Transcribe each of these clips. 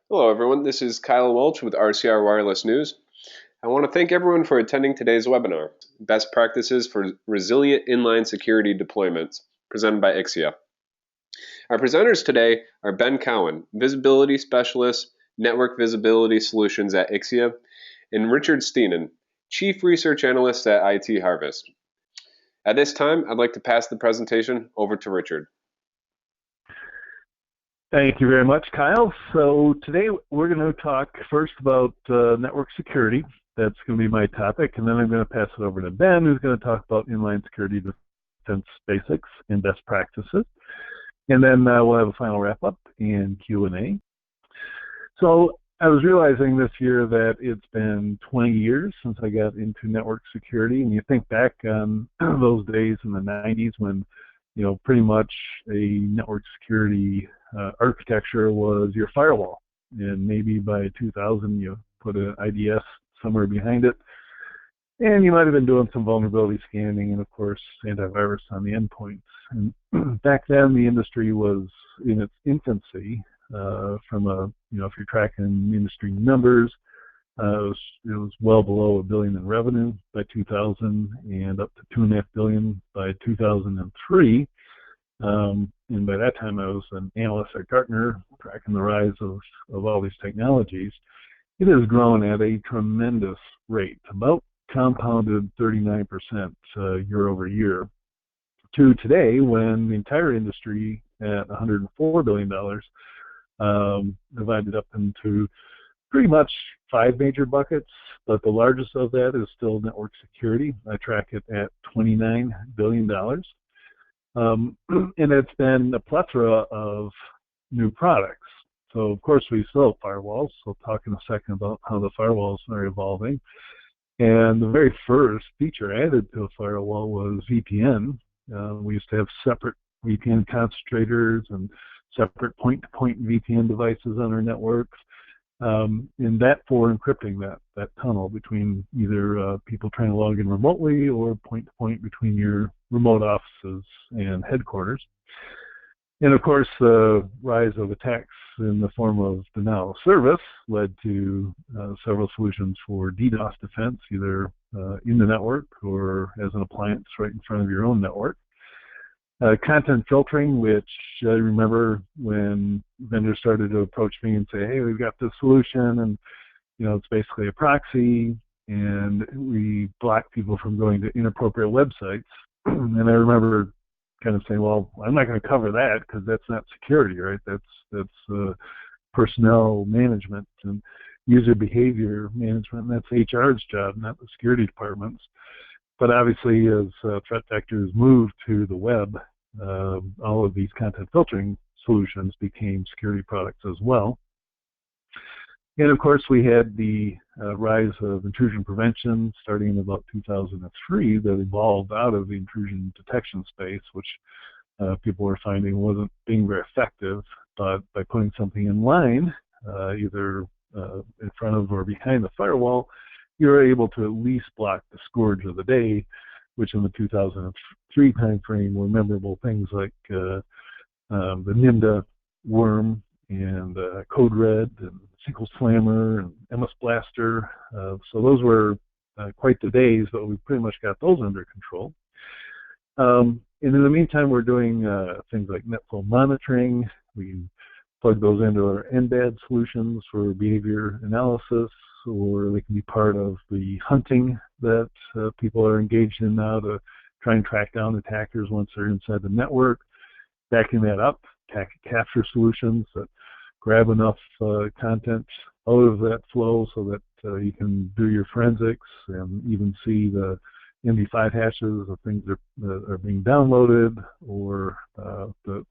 Hello, everyone. This is Kyle Welch with RCR Wireless News. I want to thank everyone for attending today's webinar, Best Practices for Resilient Inline Security Deployments, presented by Ixia. Our presenters today are Ben Cowan, Visibility Specialist, Network Visibility Solutions at Ixia, and Richard Steenan, Chief Research Analyst at IT Harvest. At this time, I'd like to pass the presentation over to Richard. Thank you very much, Kyle. So today we're going to talk first about network security. That's going to be my topic, and then I'm going to pass it over to Ben, who's going to talk about inline security defense basics and best practices. And then we'll have a final wrap-up and Q&A. So I was realizing this year that it's been 20 years since I got into network security, and you think back on those days in the 90s when, pretty much a network security architecture was your firewall, and maybe by 2000 you put an IDS somewhere behind it, and you might have been doing some vulnerability scanning and of course antivirus on the endpoints. And back then the industry was in its infancy. From if you're tracking industry numbers, it was well below $1 billion in revenue by 2000 and up to $2.5 billion by 2003. And by that time I was an analyst at Gartner, tracking the rise of all these technologies. It has grown at a tremendous rate, about compounded 39% year over year, to today when the entire industry at $104 billion, divided up into pretty much 5 major buckets, but the largest of that is still network security. I track it at $29 billion. And it's been a plethora of new products. So of course we still have firewalls. So I'll talk in a second about how the firewalls are evolving. And the very first feature added to a firewall was VPN. We used to have separate VPN concentrators and separate point-to-point VPN devices on our networks. And that for encrypting that tunnel between either people trying to log in remotely or point-to-point between your remote offices and headquarters. And of course, the rise of attacks in the form of denial of service led to several solutions for DDoS defense, either in the network or as an appliance right in front of your own network. Content filtering, which I remember when vendors started to approach me and say, hey, we've got this solution, and it's basically a proxy, and we block people from going to inappropriate websites. And I remember kind of saying, well, I'm not going to cover that because that's not security, right? That's personnel management and user behavior management, and that's HR's job, not the security department's. But obviously, as threat vectors moved to the web, all of these content filtering solutions became security products as well. And of course, we had the rise of intrusion prevention starting in about 2003 that evolved out of the intrusion detection space, which people were finding wasn't being very effective. But by putting something in line, either in front of or behind the firewall, you're able to at least block the scourge of the day, which in the 2003 timeframe were memorable things like the Nimda worm and Code Red and SQL Slammer and MS Blaster. So those were quite the days, but we pretty much got those under control. And in the meantime, we're doing things like netflow monitoring. We plug those into our NBAD solutions for behavior analysis, or they can be part of the hunting that people are engaged in now to try and track down attackers once they're inside the network. Backing that up, packet capture solutions that grab enough content out of that flow so that you can do your forensics and even see the MD5 hashes of things that are being downloaded, or the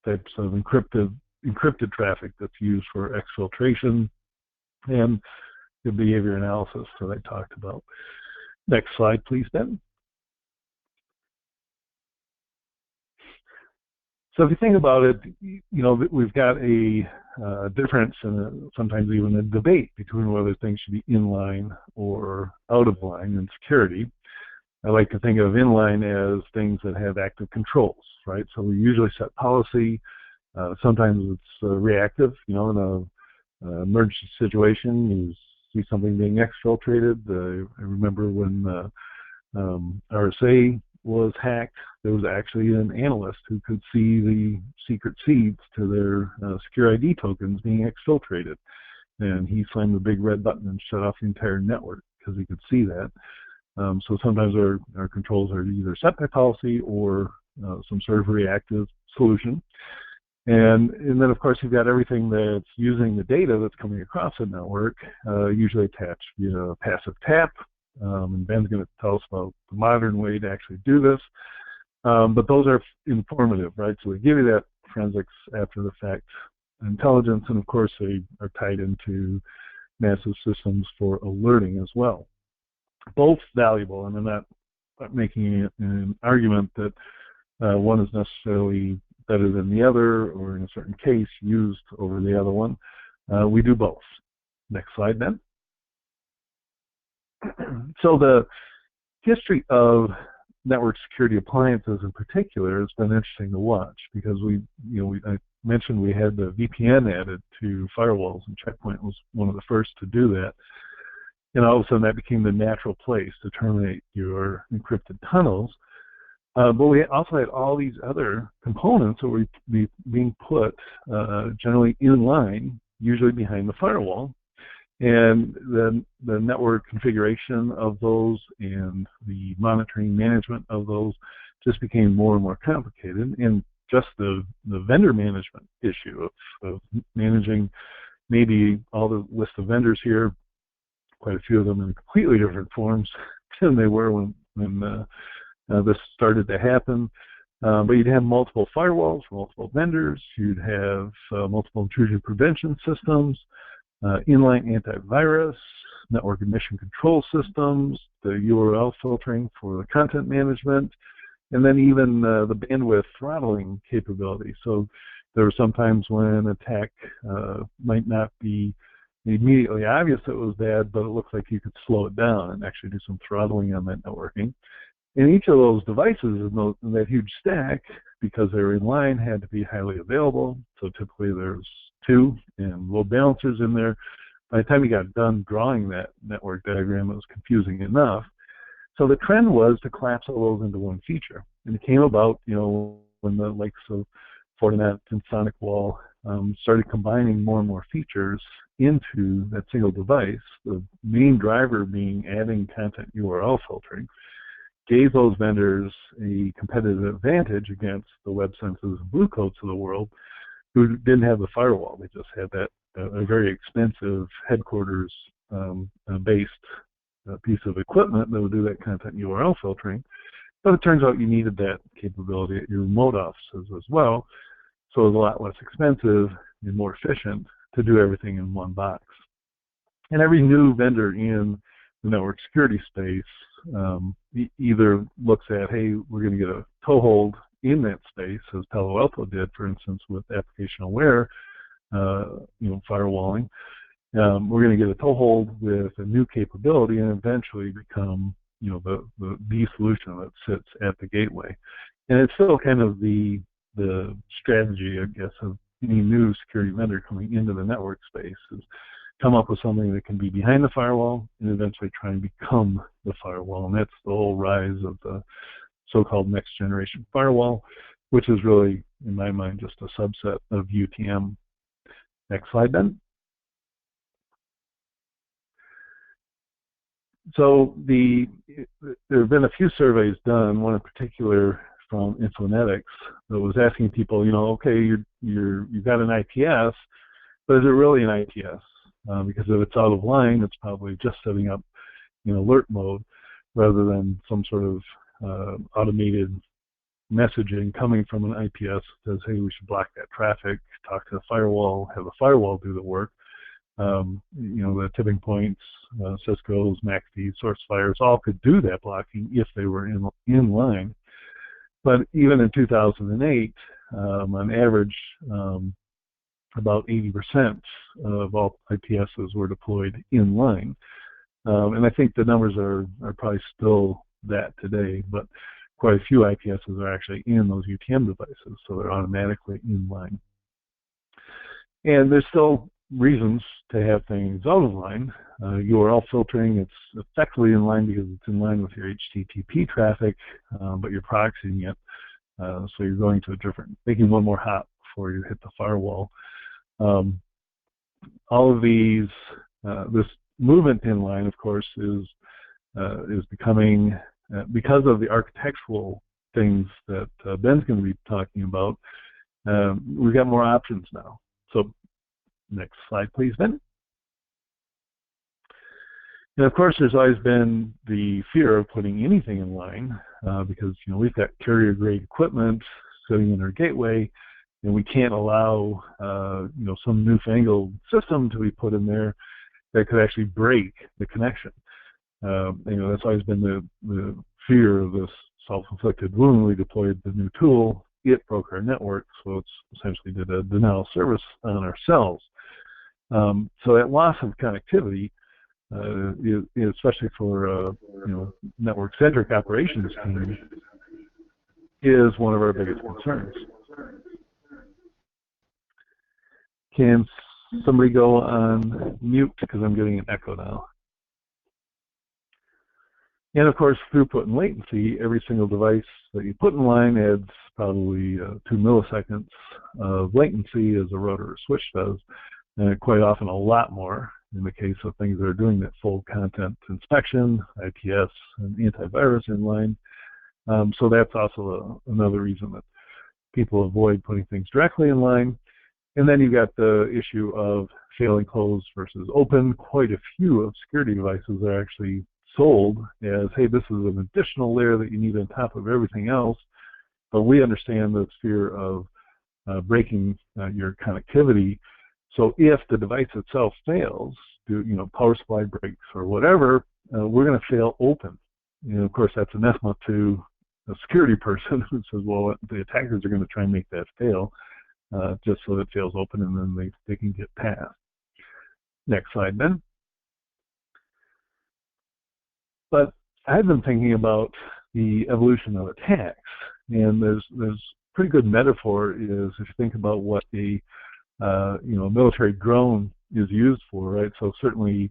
types of encrypted traffic that's used for exfiltration, and the behavior analysis that I talked about. Next slide, please, Ben. So if you think about it, we've got a difference and sometimes even a debate between whether things should be inline or out of line in security. I like to think of inline as things that have active controls, right? So we usually set policy. Sometimes it's reactive, in emergency situation, you see something being exfiltrated. I remember when RSA was hacked, there was actually an analyst who could see the secret seeds to their secure ID tokens being exfiltrated. And he slammed the big red button and shut off the entire network because he could see that. So sometimes our controls are either set by policy or some sort of reactive solution. And then, of course, you've got everything that's using the data that's coming across the network, usually attached via passive tap. And Ben's going to tell us about the modern way to actually do this. But those are informative, right? So they give you that forensics after the fact intelligence, and of course they are tied into massive systems for alerting as well. Both valuable, and I'm not making an argument that one is necessarily better than the other, or in a certain case used over the other one. We do both. Next slide, Ben. So the history of network security appliances in particular has been interesting to watch, because I mentioned we had the VPN added to firewalls, and Checkpoint was one of the first to do that. And all of a sudden that became the natural place to terminate your encrypted tunnels. But we also had all these other components that were being put generally in line, usually behind the firewall. And then the network configuration of those and the monitoring management of those just became more and more complicated. And just the vendor management issue of managing maybe all the list of vendors here, quite a few of them in completely different forms than they were when this started to happen. But you'd have multiple firewalls, multiple vendors, you'd have multiple intrusion prevention systems, inline antivirus, network admission control systems, the URL filtering for the content management, and then even the bandwidth throttling capability. So there were some times when an attack might not be immediately obvious that it was bad, but it looks like you could slow it down and actually do some throttling on that networking. And each of those devices in that huge stack, because they were in line, had to be highly available. So typically there's 2 and load balancers in there. By the time you got done drawing that network diagram, it was confusing enough. So the trend was to collapse all those into one feature. And it came about, when the likes of Fortinet and SonicWall started combining more and more features into that single device, the main driver being adding content URL filtering, gave those vendors a competitive advantage against the WebSenses and Blue Coats of the world, who didn't have the firewall. They just had that a very expensive headquarters based piece of equipment that would do that content URL filtering. But it turns out you needed that capability at your remote offices as well. So it was a lot less expensive and more efficient to do everything in one box. And every new vendor in the network security space either looks at, hey, we're going to get a toehold in that space, as Palo Alto did, for instance, with application aware, firewalling. We're going to get a toehold with a new capability and eventually become, the solution that sits at the gateway. And it's still kind of the strategy, I guess, of any new security vendor coming into the network space is come up with something that can be behind the firewall and eventually try and become the firewall. And that's the whole rise of the so-called next generation firewall, which is really, in my mind, just a subset of UTM. Next slide, Ben. So there have been a few surveys done, one in particular from Infonetics, that was asking people, okay, you've got an IPS, but is it really an IPS? Because if it's out of line, it's probably just setting up alert mode rather than some sort of automated messaging coming from an IPS that says, hey, we should block that traffic, talk to the firewall, have the firewall do the work. The tipping points, Cisco's, McAfee, SourceFires, all could do that blocking if they were in line. But even in 2008, on average, about 80% of all IPSs were deployed in line. And I think the numbers are probably still that today, but quite a few IPSs are actually in those UTM devices, so they're automatically in line. And there's still reasons to have things out of line. URL filtering, it's effectively in line because it's in line with your HTTP traffic, but you're proxying it. So you're going to a different, making one more hop before you hit the firewall. All of these, this movement inline, of course, is becoming, because of the architectural things that Ben's going to be talking about, we've got more options now. So next slide, please, Ben. And of course, there's always been the fear of putting anything in line because we've got carrier-grade equipment sitting in our gateway, and we can't allow some newfangled system to be put in there that could actually break the connection. That's always been the fear of this self-inflicted wound. We deployed the new tool, it broke our network, so it's essentially did a denial of service on ourselves. So that loss of connectivity, especially for network-centric operations team, is one of our biggest concerns. Can somebody go on mute because I'm getting an echo now? And of course, throughput and latency, every single device that you put in line adds probably 2 milliseconds of latency as a router or switch does, and quite often a lot more in the case of things that are doing that full content inspection, IPS, and antivirus inline. So that's also another reason that people avoid putting things directly in line. And then you've got the issue of failing closed versus open. Quite a few of security devices are actually sold as, hey, this is an additional layer that you need on top of everything else. But we understand the fear of breaking your connectivity. So if the device itself fails, power supply breaks or whatever, we're going to fail open. Of course, that's anathema to a security person who says, well, the attackers are going to try and make that fail just so that it fails open, and then they can get past. Next slide, Ben. But I've been thinking about the evolution of attacks, and there's pretty good metaphor is if you think about what a military drone is used for, right? So certainly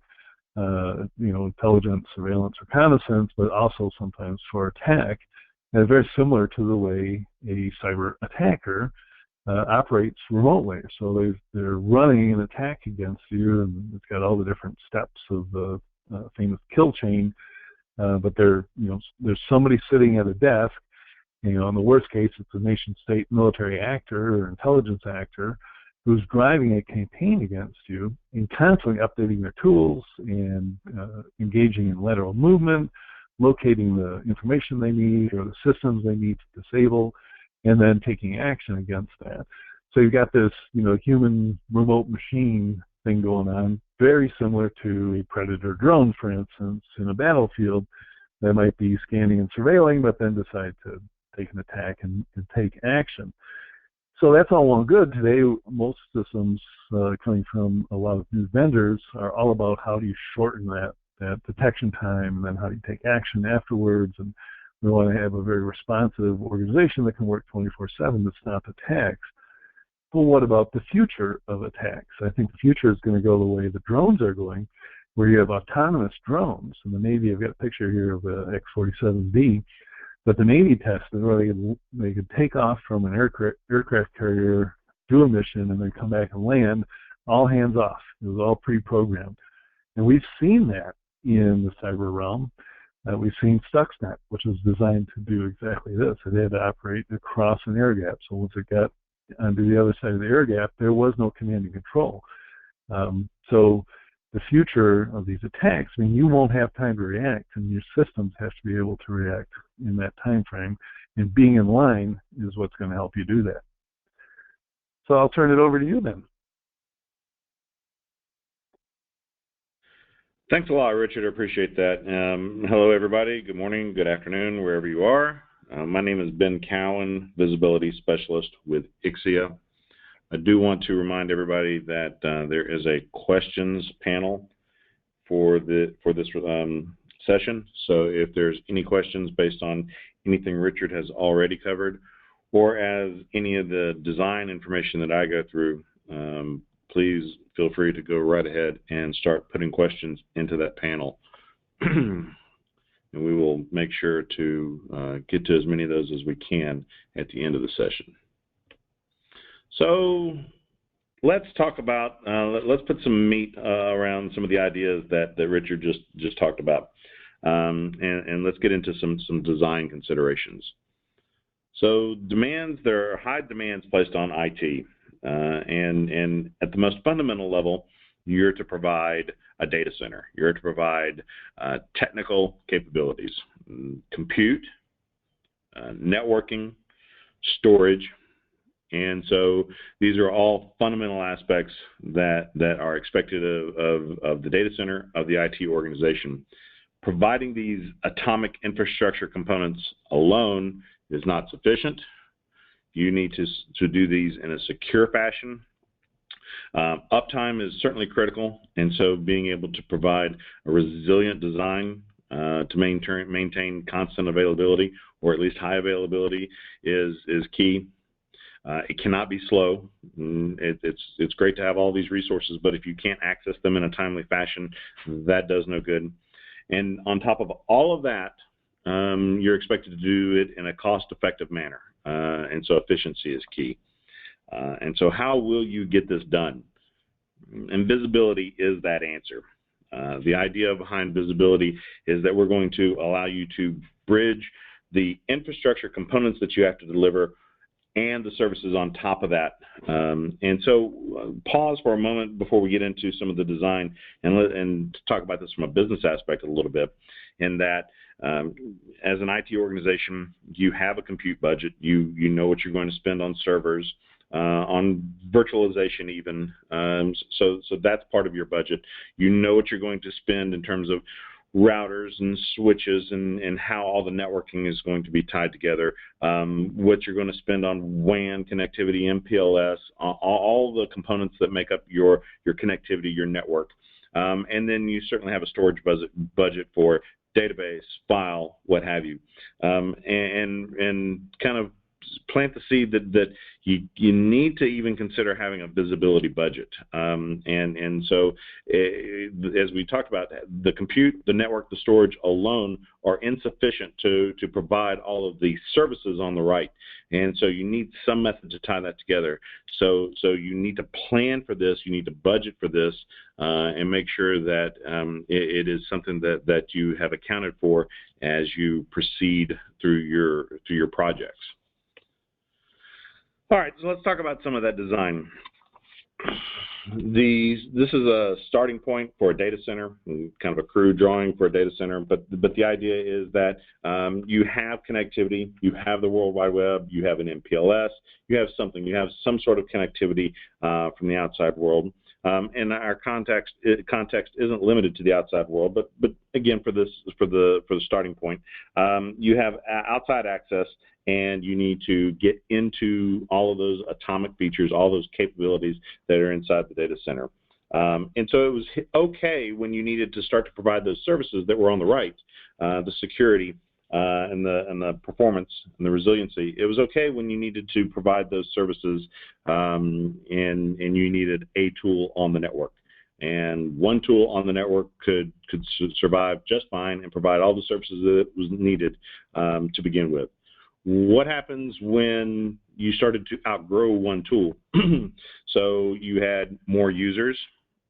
intelligence, surveillance, reconnaissance, but also sometimes for attack. And very similar to the way a cyber attacker operates remotely. So they're running an attack against you, and it's got all the different steps of the famous kill chain. But there's somebody sitting at a desk. In the worst case, it's a nation-state military actor or intelligence actor who's driving a campaign against you and constantly updating their tools and engaging in lateral movement, locating the information they need or the systems they need to disable, and then taking action against that. So you've got this, human remote machine thing going on, very similar to a predator drone, for instance, in a battlefield that might be scanning and surveilling, but then decide to take an attack and take action. So that's all well and good. Today, most systems coming from a lot of new vendors are all about how do you shorten that detection time, and then how do you take action afterwards. And we want to have a very responsive organization that can work 24/7 to stop attacks. But what about the future of attacks? I think the future is going to go the way the drones are going, where you have autonomous drones. In the Navy, I've got a picture here of the X-47B, but the Navy tested where they could take off from an aircraft carrier, do a mission, and then come back and land, all hands off. It was all pre-programmed. And we've seen that in the cyber realm. We've seen Stuxnet, which was designed to do exactly this. It had to operate across an air gap. So once it got onto the other side of the air gap, there was no command and control. So the future of these attacks, you won't have time to react, and your systems have to be able to react in that time frame. And being in line is what's going to help you do that. So I'll turn it over to you then. Thanks a lot, Richard. I appreciate that. Hello, everybody. Good morning, good afternoon, wherever you are. My name is Ben Cowan, Visibility Specialist with Ixia. I do want to remind everybody that there is a questions panel for this session. So if there's any questions based on anything Richard has already covered, or as any of the design information that I go through, please feel free to go right ahead and start putting questions into that panel. And we will make sure to get to as many of those as we can at the end of the session. So let's talk about, let's put some meat around some of the ideas that Richard just talked about. And let's get into some design considerations. So demands, there are high demands placed on IT. And at the most fundamental level, you're to provide a data center. You're to provide technical capabilities, compute, networking, storage. And so these are all fundamental aspects that are expected of the data center, of the IT organization. Providing these atomic infrastructure components alone is not sufficient. You need to do these in a secure fashion. Uptime is certainly critical, and so being able to provide a resilient design to maintain constant availability, or at least high availability, is key. It cannot be slow. It's great to have all these resources, but if you can't access them in a timely fashion, that does no good. And on top of all of that, you're expected to do it in a cost-effective manner, and so efficiency is key. And so how will you get this done? And visibility is that answer. The idea behind visibility is that we're going to allow you to bridge the infrastructure components that you have to deliver and the services on top of that. And so pause for a moment before we get into some of the design and talk about this from a business aspect a little bit, in that as an IT organization, you have a compute budget. You know what you're going to spend on servers, on virtualization even. So that's part of your budget. You know what you're going to spend in terms of routers and switches and how all the networking is going to be tied together, what you're going to spend on WAN connectivity, MPLS, all the components that make up your connectivity, your network. And then you certainly have a storage budget for database, file, what have you. And kind of plant the seed that you need to even consider having a visibility budget. And so as we talked about, the compute, the network, the storage alone are insufficient to provide all of the services on the right. And so you need some method to tie that together. So you need to plan for this, you need to budget for this, and make sure that it is something that you have accounted for as you proceed through your projects. All right, so let's talk about some of that design. This is a starting point for a data center, kind of a crude drawing for a data center, but the idea is that you have connectivity, you have the World Wide Web, you have an MPLS, you have some sort of connectivity from the outside world. And our context isn't limited to the outside world, but again, for the starting point, you have outside access, and you need to get into all of those atomic features, all those capabilities that are inside the data center. And so it was okay when you needed to start to provide those services that were on the right, the security and the performance and the resiliency. It was okay when you needed to provide those services and you needed a tool on the network. And one tool on the network could survive just fine and provide all the services that was needed to begin with. What happens when you started to outgrow one tool? So you had more users,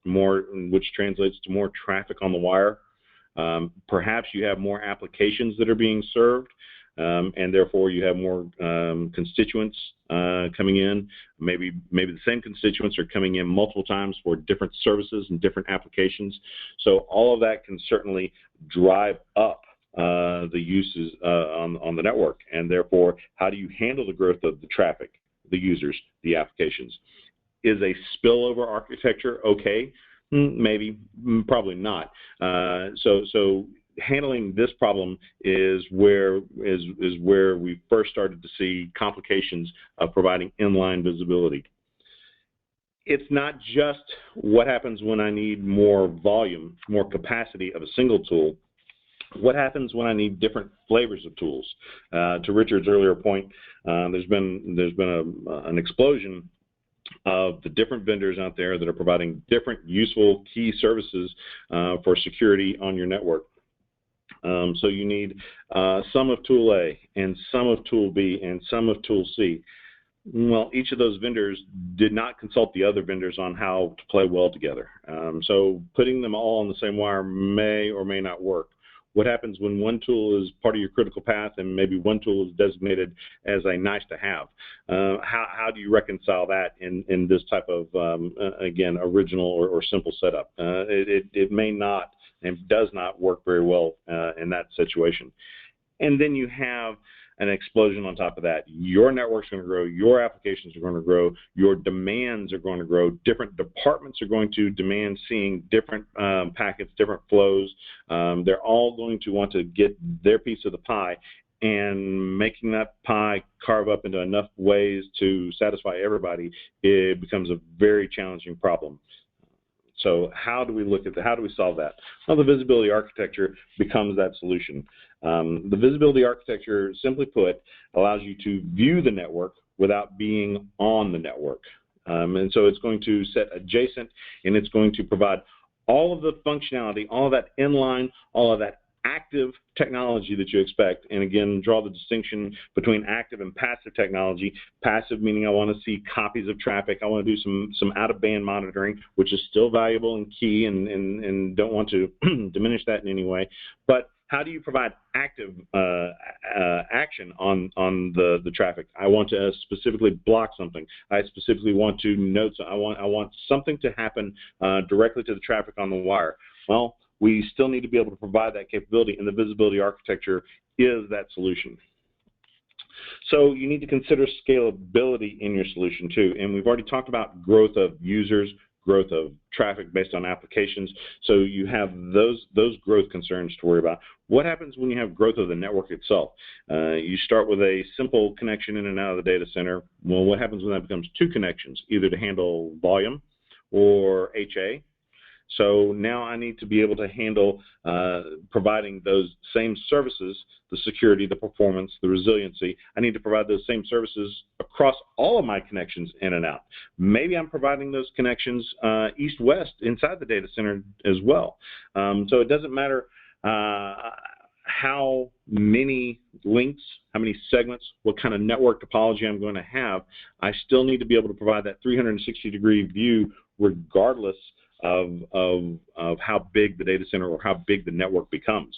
which translates to more traffic on the wire. Perhaps you have more applications that are being served, and therefore you have more constituents coming in. Maybe the same constituents are coming in multiple times for different services and different applications. So all of that can certainly drive up the uses on the network, and therefore how do you handle the growth of the traffic, the users, the applications? Is a spillover architecture okay? Maybe, probably not. So handling this problem is where we first started to see complications of providing inline visibility. It's not just what happens when I need more volume, more capacity of a single tool. What happens when I need different flavors of tools? To Richard's earlier point, there's been an explosion of the different vendors out there that are providing different useful key services for security on your network. So you need some of tool A and some of tool B and some of tool C. Well, each of those vendors did not consult the other vendors on how to play well together. So putting them all on the same wire may or may not work. What happens when one tool is part of your critical path and maybe one tool is designated as a nice to have? How do you reconcile that in this type of, again, original or simple setup? It may not and does not work very well in that situation. And then you have an explosion on top of that. Your network's going to grow, your applications are going to grow, your demands are going to grow, different departments are going to demand seeing different packets, different flows. They're all going to want to get their piece of the pie, and making that pie carve up into enough ways to satisfy everybody, it becomes a very challenging problem. So how do we look at how do we solve that? Well, the visibility architecture becomes that solution. The visibility architecture, simply put, allows you to view the network without being on the network. And so it's going to set adjacent, and it's going to provide all of the functionality, all of that inline, all of that active technology that you expect, and again, draw the distinction between active and passive technology. Passive meaning I want to see copies of traffic. I want to do some out-of-band monitoring, which is still valuable and key, and don't want to diminish that in any way. But how do you provide active action on the traffic? I want to specifically block something. I specifically want to note. I want something to happen directly to the traffic on the wire. Well, we still need to be able to provide that capability, and the visibility architecture is that solution. So you need to consider scalability in your solution too. And we've already talked about growth of users, growth of traffic based on applications. So you have those growth concerns to worry about. What happens when you have growth of the network itself? You start with a simple connection in and out of the data center. Well, what happens when that becomes two connections, either to handle volume or HA? So now I need to be able to handle providing those same services, the security, the performance, the resiliency. I need to provide those same services across all of my connections in and out. Maybe I'm providing those connections east-west inside the data center as well. So it doesn't matter how many links, how many segments, what kind of network topology I'm going to have. I still need to be able to provide that 360-degree view regardless of how big the data center or how big the network becomes.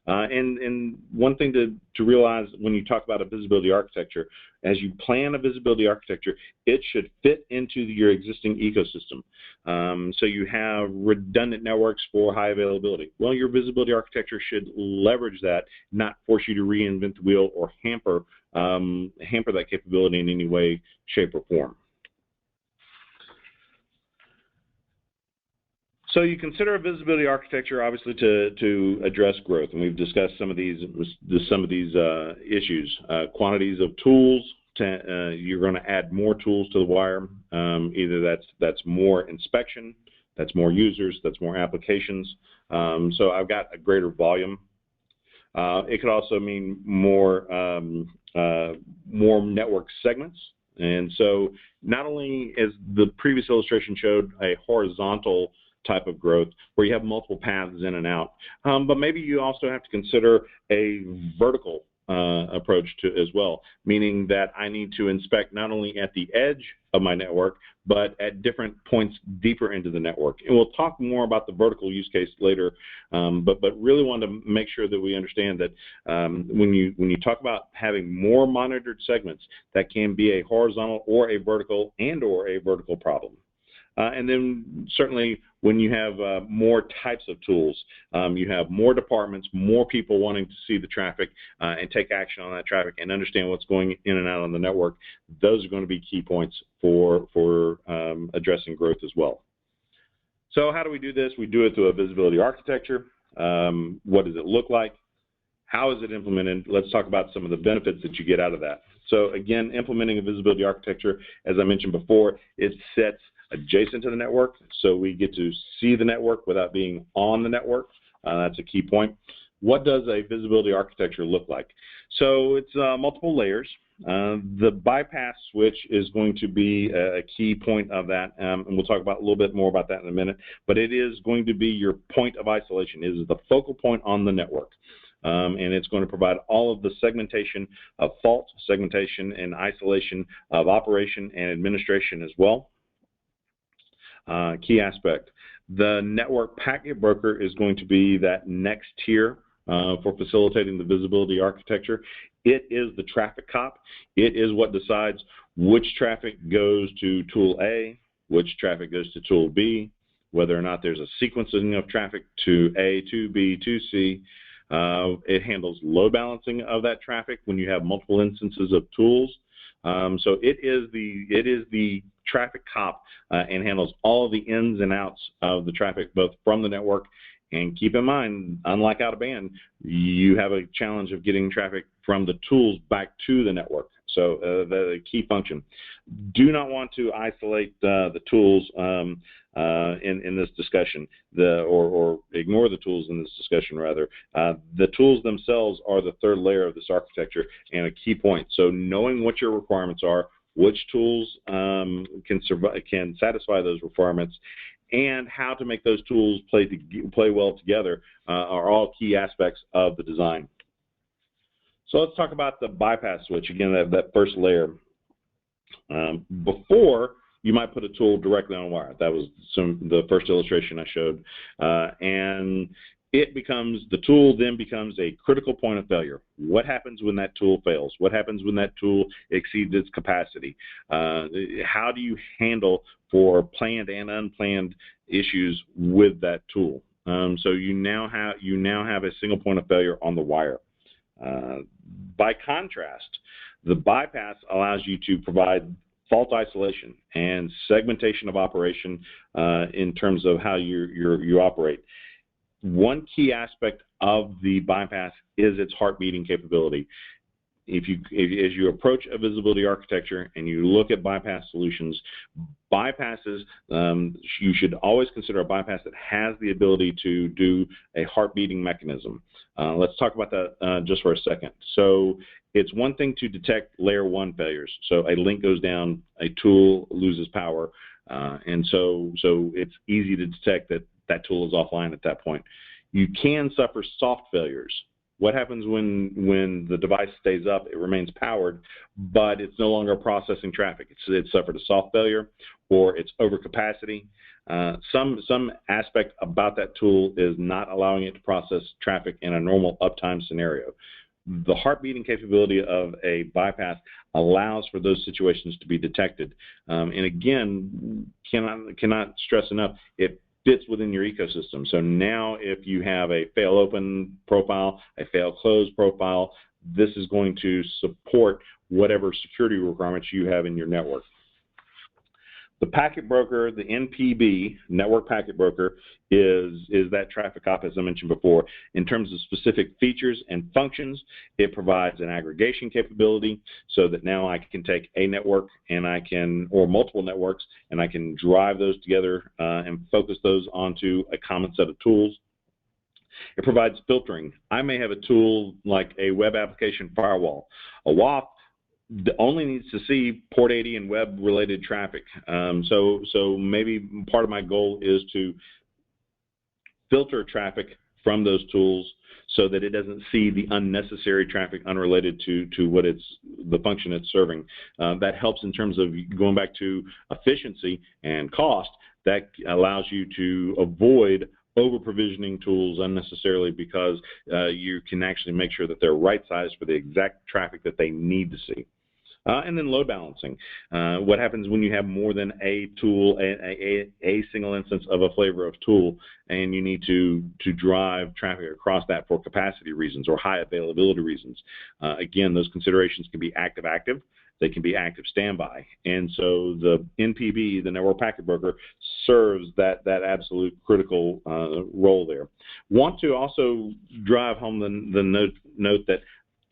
And one thing to realize when you talk about a visibility architecture, as you plan a visibility architecture, it should fit into your existing ecosystem. So you have redundant networks for high availability. Well, your visibility architecture should leverage that, not force you to reinvent the wheel or hamper that capability in any way, shape, or form. So you consider a visibility architecture, obviously, to address growth, and we've discussed some of these issues. Quantities of tools. You're going to add more tools to the wire. Either that's more inspection, that's more users, that's more applications. So I've got a greater volume. It could also mean more network segments. And so not only, as the previous illustration showed, a horizontal type of growth where you have multiple paths in and out, but maybe you also have to consider a vertical approach to as well, meaning that I need to inspect not only at the edge of my network, but at different points deeper into the network. And we'll talk more about the vertical use case later, but really want to make sure that we understand that when you talk about having more monitored segments, that can be a horizontal or a vertical problem. And then certainly when you have more types of tools, you have more departments, more people wanting to see the traffic and take action on that traffic and understand what's going in and out on the network. Those are going to be key points for addressing growth as well. So how do we do this? We do it through a visibility architecture. What does it look like? How is it implemented? Let's talk about some of the benefits that you get out of that. So again, implementing a visibility architecture, as I mentioned before, it sets adjacent to the network, so we get to see the network without being on the network. That's a key point. What does a visibility architecture look like? So it's multiple layers. The bypass switch is going to be a key point of that, and we'll talk about a little bit more about that in a minute, but it is going to be your point of isolation. It is the focal point on the network, and it's going to provide all of the segmentation of fault, segmentation and isolation of operation and administration as well. Key aspect. The network packet broker is going to be that next tier for facilitating the visibility architecture. It is the traffic cop. It is what decides which traffic goes to tool A, which traffic goes to tool B, whether or not there's a sequencing of traffic to A, to B, to C. It handles load balancing of that traffic when you have multiple instances of tools. So it is the traffic cop and handles all of the ins and outs of the traffic, both from the network. And keep in mind, unlike out of band, you have a challenge of getting traffic from the tools back to the network. So the key function. Do not want to isolate the tools in this discussion, or ignore the tools in this discussion, rather. The tools themselves are the third layer of this architecture and a key point. So knowing what your requirements are, which tools can satisfy those requirements, and how to make those tools play well together are all key aspects of the design. So let's talk about the bypass switch, again, that first layer. Before, you might put a tool directly on wire. That was the first illustration I showed. And the tool then becomes a critical point of failure. What happens when that tool fails? What happens when that tool exceeds its capacity? How do you handle for planned and unplanned issues with that tool? So you now have a single point of failure on the wire. By contrast, the bypass allows you to provide fault isolation and segmentation of operation in terms of how you operate. One key aspect of the bypass is its heart beating capability. As you approach a visibility architecture and you look at bypass solutions, bypasses, you should always consider a bypass that has the ability to do a heart beating mechanism. Let's talk about that just for a second. So it's one thing to detect layer one failures. So a link goes down, a tool loses power, and so it's easy to detect that tool is offline at that point. You can suffer soft failures. What happens when the device stays up? It remains powered, but it's no longer processing traffic. It's suffered a soft failure, or it's overcapacity. Some aspect about that tool is not allowing it to process traffic in a normal uptime scenario. The heart beating capability of a bypass allows for those situations to be detected. And again, cannot stress enough, it fits within your ecosystem. So now if you have a fail open profile, a fail close profile, this is going to support whatever security requirements you have in your network. The packet broker, the NPB, network packet broker, is that traffic cop, as I mentioned before. In terms of specific features and functions, it provides an aggregation capability so that now I can take a network or multiple networks, and I can drive those together and focus those onto a common set of tools. It provides filtering. I may have a tool like a web application firewall. A WAF only needs to see port 80 and web-related traffic. So maybe part of my goal is to filter traffic from those tools so that it doesn't see the unnecessary traffic unrelated to what the function it's serving. That helps in terms of going back to efficiency and cost. That allows you to avoid over-provisioning tools unnecessarily, because you can actually make sure that they're right-sized for the exact traffic that they need to see. And then load balancing. What happens when you have more than a tool, a single instance of a flavor of tool, and you need to drive traffic across that for capacity reasons or high availability reasons? Again, those considerations can be active-active. They can be active standby. And so the NPB, the network packet broker, serves that absolute critical role there. Want to also drive home the note that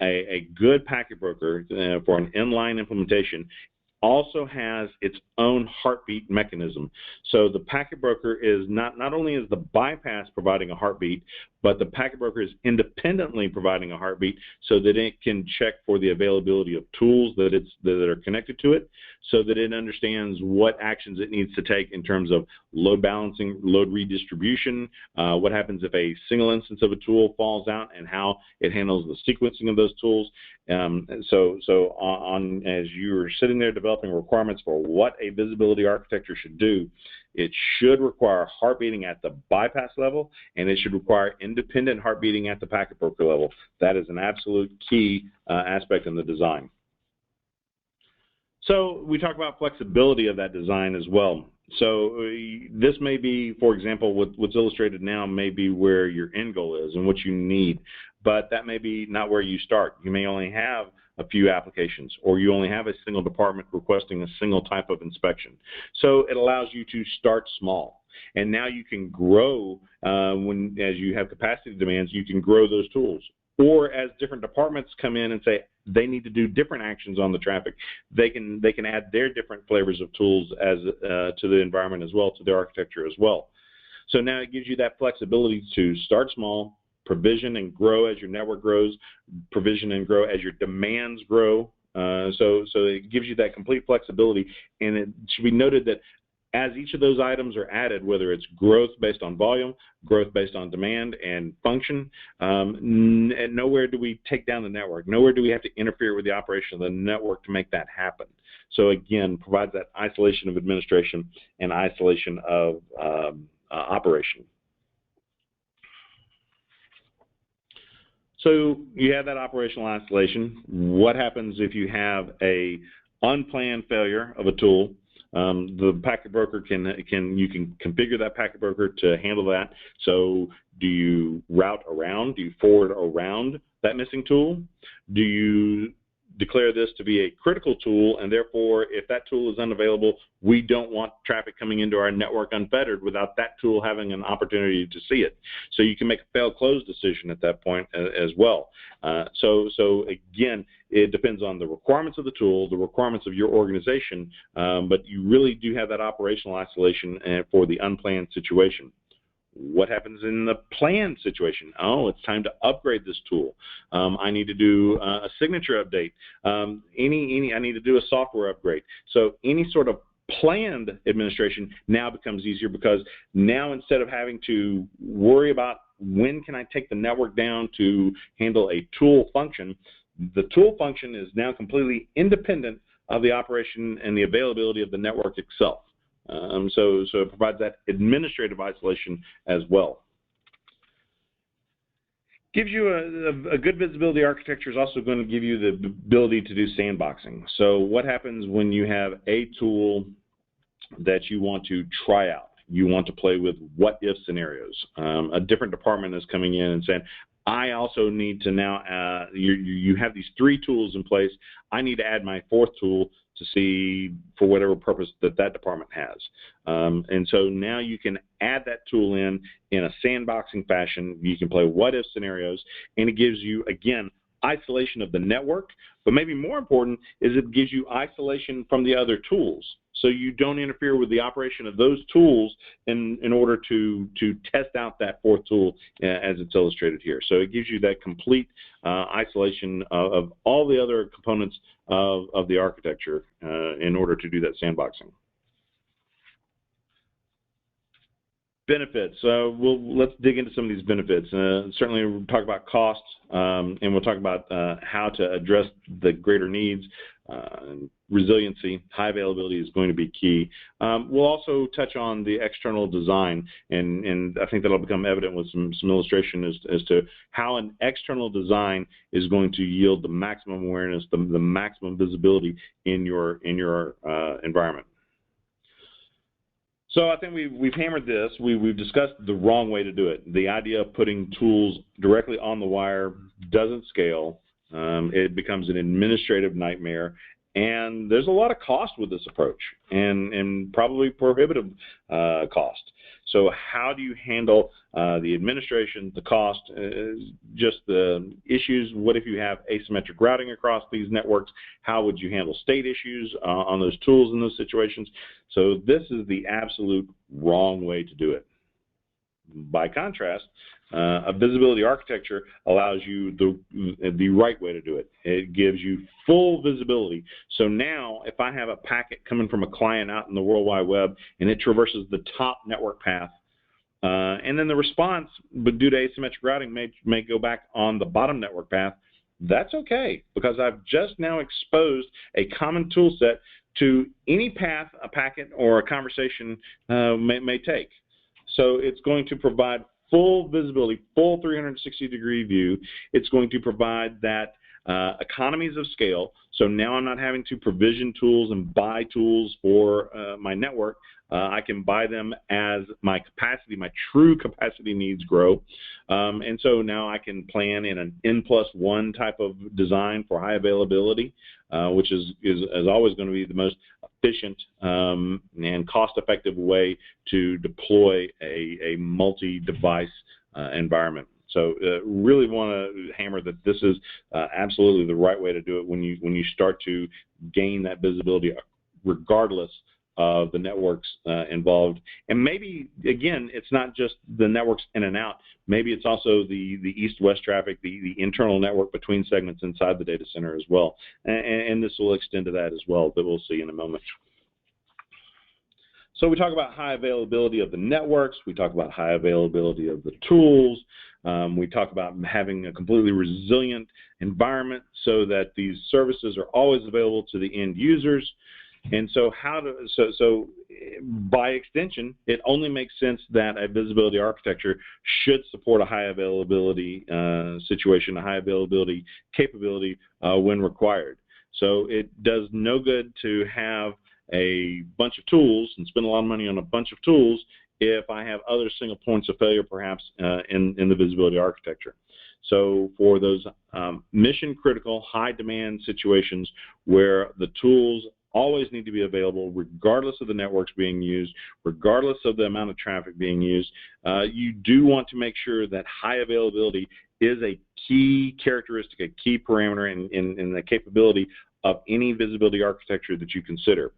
a good packet broker for an inline implementation also has its own heartbeat mechanism. So the packet broker is not only is the bypass providing a heartbeat, but the packet broker is independently providing a heartbeat so that it can check for the availability of tools that are connected to it, so that it understands what actions it needs to take in terms of load balancing, load redistribution, what happens if a single instance of a tool falls out, and how it handles the sequencing of those tools. As you're sitting there developing requirements for what a visibility architecture should do, it should require heartbeating at the bypass level, and it should require independent heartbeating at the packet broker level. That is an absolute key aspect in the design. So we talk about flexibility of that design as well. So this may be, for example, what's illustrated now may be where your end goal is and what you need, but that may be not where you start. You may only have a few applications, or you only have a single department requesting a single type of inspection. So it allows you to start small. And now you can grow as you have capacity demands, you can grow those tools. Or as different departments come in and say they need to do different actions on the traffic, they can add their different flavors of tools as to the environment as well, to the architecture as well. So now it gives you that flexibility to start small, provision and grow as your network grows, provision and grow as your demands grow. So it gives you that complete flexibility. And it should be noted that as each of those items are added, whether it's growth based on volume, growth based on demand and function, and nowhere do we take down the network. Nowhere do we have to interfere with the operation of the network to make that happen. So again, provides that isolation of administration and isolation of operation. So you have that operational isolation. What happens if you have a unplanned failure of a tool? The packet broker you can configure that packet broker to handle that. So do you route around? Do you forward around that missing tool? Do you declare this to be a critical tool, and therefore if that tool is unavailable, we don't want traffic coming into our network unfettered without that tool having an opportunity to see it. So you can make a fail-close decision at that point as well. So again, it depends on the requirements of the tool, the requirements of your organization, but you really do have that operational isolation for the unplanned situation. What happens in the planned situation? Oh, it's time to upgrade this tool. I need to do a signature update. I need to do a software upgrade. So any sort of planned administration now becomes easier, because now instead of having to worry about when can I take the network down to handle a tool function, the tool function is now completely independent of the operation and the availability of the network itself. So it provides that administrative isolation as well. Gives you a good visibility architecture is also going to give you the ability to do sandboxing. So what happens when you have a tool that you want to try out? You want to play with what-if scenarios. A different department is coming in and saying, I also need to now, you have these 3 tools in place. I need to add my 4th tool to see for whatever purpose that department has. And so now you can add that tool in a sandboxing fashion. You can play what-if scenarios, and it gives you, again, isolation of the network, but maybe more important is it gives you isolation from the other tools. So you don't interfere with the operation of those tools in order to test out that 4th tool as it's illustrated here. So it gives you that complete isolation of all the other components of the architecture in order to do that sandboxing. Benefits. Let's dig into some of these benefits. Certainly we'll talk about costs, and we'll talk about how to address the greater needs. Resiliency, high availability is going to be key. We'll also touch on the external design, and I think that'll become evident with some illustration as to how an external design is going to yield the maximum awareness, the maximum visibility in your environment. So I think we've hammered this. We've discussed the wrong way to do it. The idea of putting tools directly on the wire doesn't scale. It becomes an administrative nightmare, and there's a lot of cost with this approach, and probably prohibitive cost. So how do you handle the administration, the cost, just the issues? What if you have asymmetric routing across these networks? How would you handle state issues on those tools in those situations? So this is the absolute wrong way to do it. By contrast, a visibility architecture allows you the right way to do it. It gives you full visibility. So now, if I have a packet coming from a client out in the World Wide Web and it traverses the top network path, and then the response, but due to asymmetric routing, may go back on the bottom network path, that's okay, because I've just now exposed a common tool set to any path a packet or a conversation may take. So it's going to provide full visibility, full 360-degree view. It's going to provide that economies of scale. So now I'm not having to provision tools and buy tools for my network. I can buy them as my capacity, my true capacity needs grow. And so now I can plan in an N+1 type of design for high availability, which is always going to be the most efficient and cost-effective way to deploy a multi-device environment. So really want to hammer that this is absolutely the right way to do it when you start to gain that visibility regardless of the networks involved. And maybe, again, it's not just the networks in and out. Maybe it's also the east-west traffic, the internal network between segments inside the data center as well. And this will extend to that as well, that we'll see in a moment. So we talk about high availability of the networks. We talk about high availability of the tools. We talk about having a completely resilient environment so that these services are always available to the end users. And so so by extension, it only makes sense that a visibility architecture should support a high availability situation, a high availability capability when required. So it does no good to have a bunch of tools and spend a lot of money on a bunch of tools if I have other single points of failure perhaps in the visibility architecture. So for those mission critical, high demand situations where the tools always need to be available regardless of the networks being used, regardless of the amount of traffic being used, you do want to make sure that high availability is a key characteristic, a key parameter in the capability of any visibility architecture that you consider.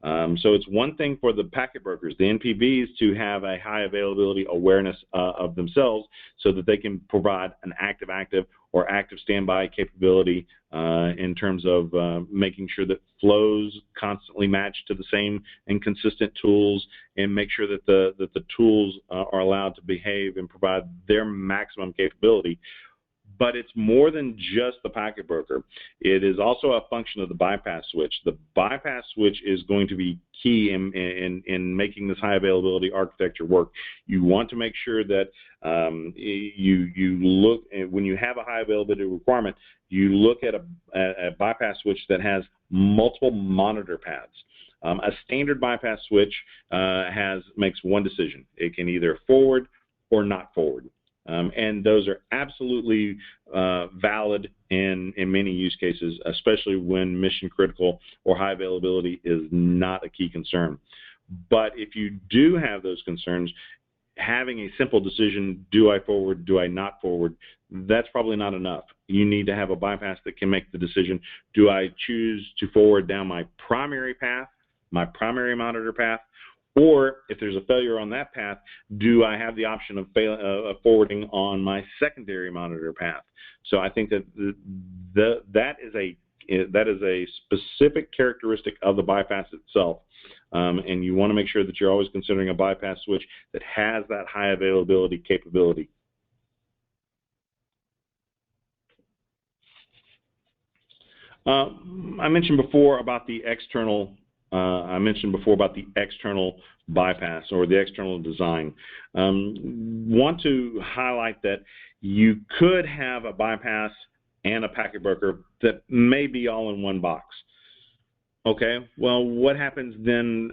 So it's one thing for the packet brokers, the NPVs, to have a high availability awareness of themselves so that they can provide an active or active standby capability in terms of making sure that flows constantly match to the same and consistent tools, and make sure that the tools are allowed to behave and provide their maximum capability. But it's more than just the packet broker. It is also a function of the bypass switch. The bypass switch is going to be key in making this high availability architecture work. You want to make sure that you look, when you have a high availability requirement, you look at a bypass switch that has multiple monitor paths. A standard bypass switch makes one decision. It can either forward or not forward. And those are absolutely valid in many use cases, especially when mission critical or high availability is not a key concern. But if you do have those concerns, having a simple decision, do I forward, do I not forward, that's probably not enough. You need to have a bypass that can make the decision, do I choose to forward down my primary path, my primary monitor path, or if there's a failure on that path, do I have the option of forwarding on my secondary monitor path? So I think that that is a specific characteristic of the bypass itself, and you want to make sure that you're always considering a bypass switch that has that high availability capability. I mentioned before about the external bypass or the external design. Want to highlight that you could have a bypass and a packet broker that may be all in one box. Okay, well, what happens then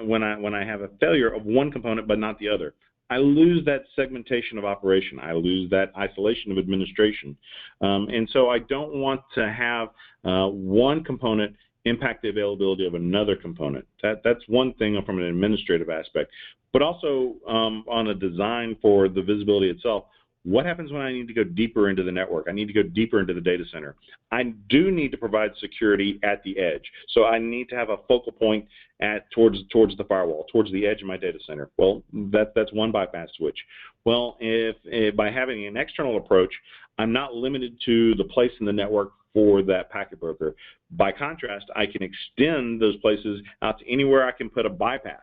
when I have a failure of one component but not the other? I lose that segmentation of operation. I lose that isolation of administration. And so I don't want to have one component impact the availability of another component. That's one thing from an administrative aspect. But also on a design for the visibility itself, what happens when I need to go deeper into the network? I need to go deeper into the data center. I do need to provide security at the edge. So I need to have a focal point towards the firewall, towards the edge of my data center. Well, that's one bypass switch. Well, if by having an external approach, I'm not limited to the place in the network for that packet broker. By contrast, I can extend those places out to anywhere I can put a bypass.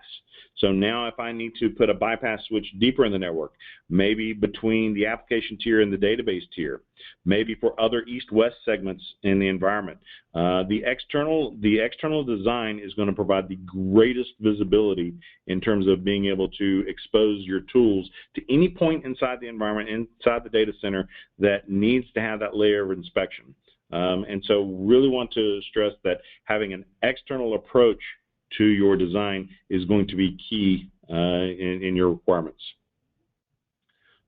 So now if I need to put a bypass switch deeper in the network, maybe between the application tier and the database tier, maybe for other east-west segments in the environment, the external design is going to provide the greatest visibility in terms of being able to expose your tools to any point inside the environment, inside the data center that needs to have that layer of inspection. And so really want to stress that having an external approach to your design is going to be key in your requirements.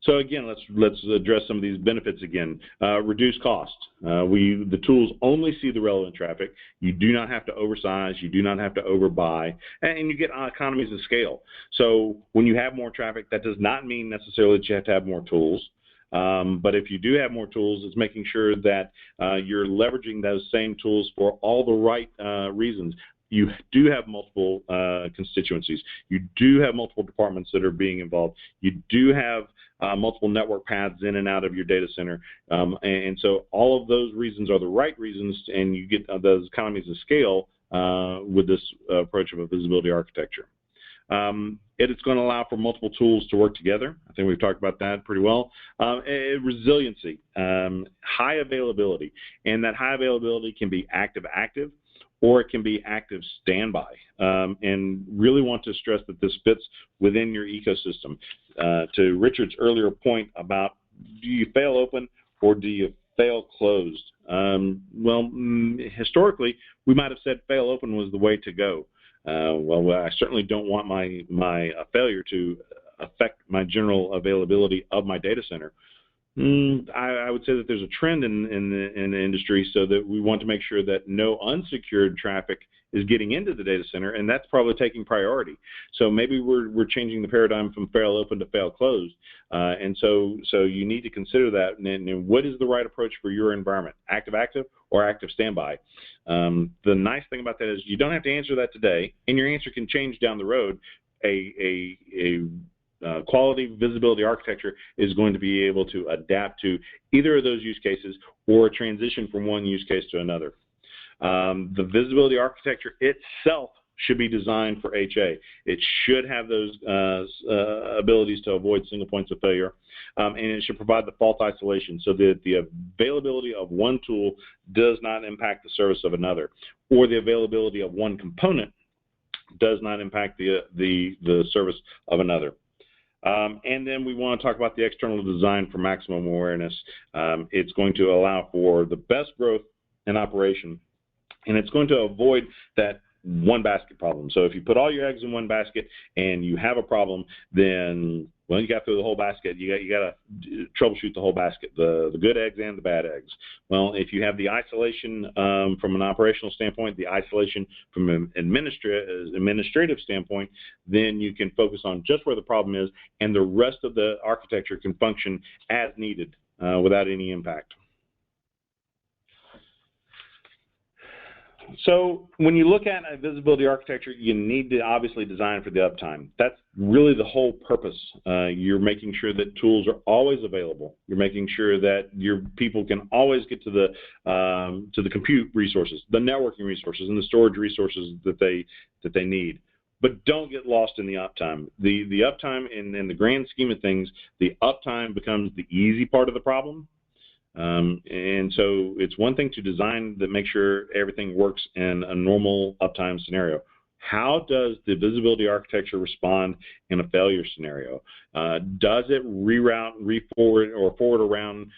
So again, let's address some of these benefits again. Reduce cost. The tools only see the relevant traffic. You do not have to oversize. You do not have to overbuy, and you get economies of scale. So when you have more traffic, that does not mean necessarily that you have to have more tools. But if you do have more tools, it's making sure that you're leveraging those same tools for all the right reasons. You do have multiple constituencies. You do have multiple departments that are being involved. You do have multiple network paths in and out of your data center. And so all of those reasons are the right reasons, and you get those economies of scale with this approach of a visibility architecture. It's going to allow for multiple tools to work together. I think we've talked about that pretty well. Resiliency, high availability, and that high availability can be active-active, or it can be active standby. And really want to stress that this fits within your ecosystem. To Richard's earlier point about, do you fail open or do you fail closed? Historically, we might have said fail open was the way to go. I certainly don't want my failure to affect my general availability of my data center. I would say that there's a trend in the industry, so that we want to make sure that no unsecured traffic is getting into the data center, and that's probably taking priority. So maybe we're changing the paradigm from fail open to fail closed, and so you need to consider that. And what is the right approach for your environment? Active-active or active standby? The nice thing about that is you don't have to answer that today, and your answer can change down the road. Quality visibility architecture is going to be able to adapt to either of those use cases or transition from one use case to another. The visibility architecture itself should be designed for HA. It should have those abilities to avoid single points of failure, and it should provide the fault isolation so that the availability of one tool does not impact the service of another, or the availability of one component does not impact the service of another. And then we want to talk about the external design for maximum awareness. It's going to allow for the best growth in operation, and it's going to avoid that one basket problem. So if you put all your eggs in one basket and you have a problem, then you got to throw the whole basket. You got to troubleshoot the whole basket, the good eggs and the bad eggs. Well, if you have the isolation from an operational standpoint, the isolation from an administrative standpoint, then you can focus on just where the problem is, and the rest of the architecture can function as needed without any impact. So when you look at a visibility architecture, you need to obviously design for the uptime. That's really the whole purpose. You're making sure that tools are always available. You're making sure that your people can always get to the compute resources, the networking resources, and the storage resources that they need. But don't get lost in the uptime. The uptime, in the grand scheme of things, the uptime becomes the easy part of the problem. And so it's one thing to design that make sure everything works in a normal uptime scenario. How does the visibility architecture respond in a failure scenario? Does it reroute, reforward, or forward around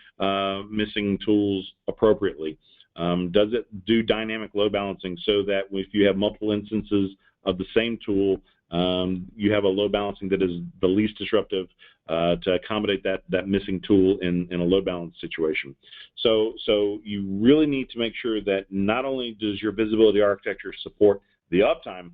missing tools appropriately? Does it do dynamic load balancing so that if you have multiple instances of the same tool, you have a load balancing that is the least disruptive to accommodate that missing tool in a load balance situation. So you really need to make sure that not only does your visibility architecture support the uptime,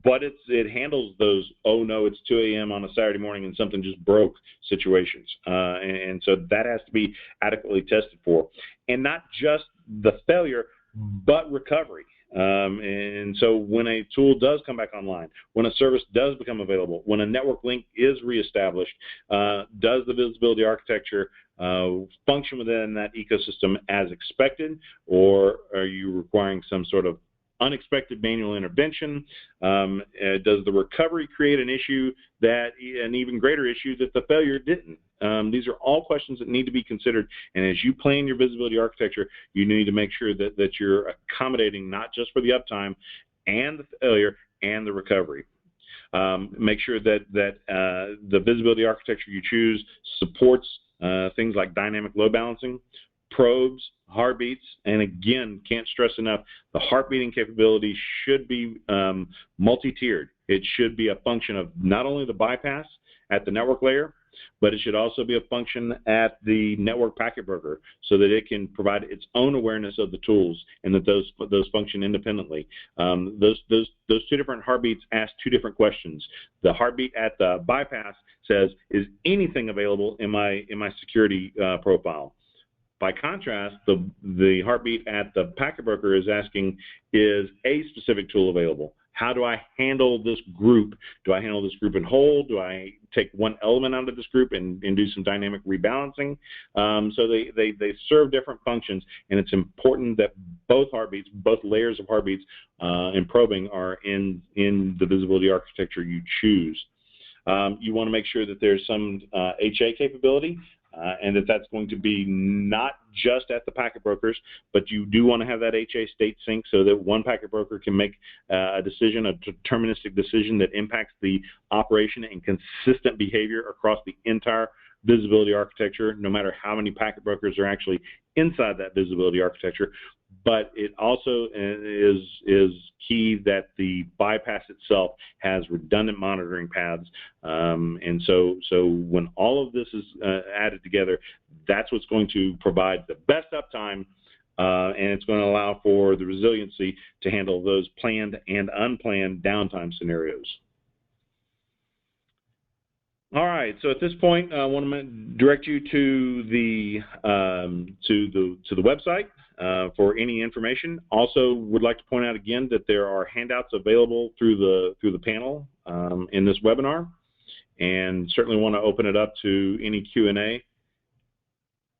but it handles those, oh no, it's 2 a.m. on a Saturday morning and something just broke situations. And so that has to be adequately tested for. And not just the failure, but recovery. And so when a tool does come back online, when a service does become available, when a network link is reestablished, does the visibility architecture function within that ecosystem as expected, or are you requiring some sort of unexpected manual intervention? Does the recovery create an even greater issue that the failure didn't? These are all questions that need to be considered, and as you plan your visibility architecture, you need to make sure that you're accommodating not just for the uptime and the failure and the recovery. Make sure that the visibility architecture you choose supports things like dynamic load balancing, probes, heartbeats, and again, can't stress enough, the heartbeating capability should be multi-tiered. It should be a function of not only the bypass at the network layer, but it should also be a function at the network packet broker so that it can provide its own awareness of the tools and that those function independently. Those two different heartbeats ask two different questions. The heartbeat at the bypass says, is anything available in my security profile? By contrast, the heartbeat at the packet broker is asking, is a specific tool available? How do I handle this group? Do I handle this group in whole? Do I take one element out of this group and do some dynamic rebalancing? So they serve different functions, and it's important that both heartbeats, both layers of heartbeats and probing are in the visibility architecture you choose. You want to make sure that there's some HA capability. And that's going to be not just at the packet brokers, but you do want to have that HA state sync so that one packet broker can make a decision, a deterministic decision that impacts the operation and consistent behavior across the entire visibility architecture, no matter how many packet brokers are actually inside that visibility architecture. But it also is key that the bypass itself has redundant monitoring paths. And so when all of this is added together, that's what's going to provide the best uptime, and it's going to allow for the resiliency to handle those planned and unplanned downtime scenarios. All right. So at this point, I want to direct you to the website for any information. Also, would like to point out again that there are handouts available through the panel in this webinar, and certainly want to open it up to any Q&A.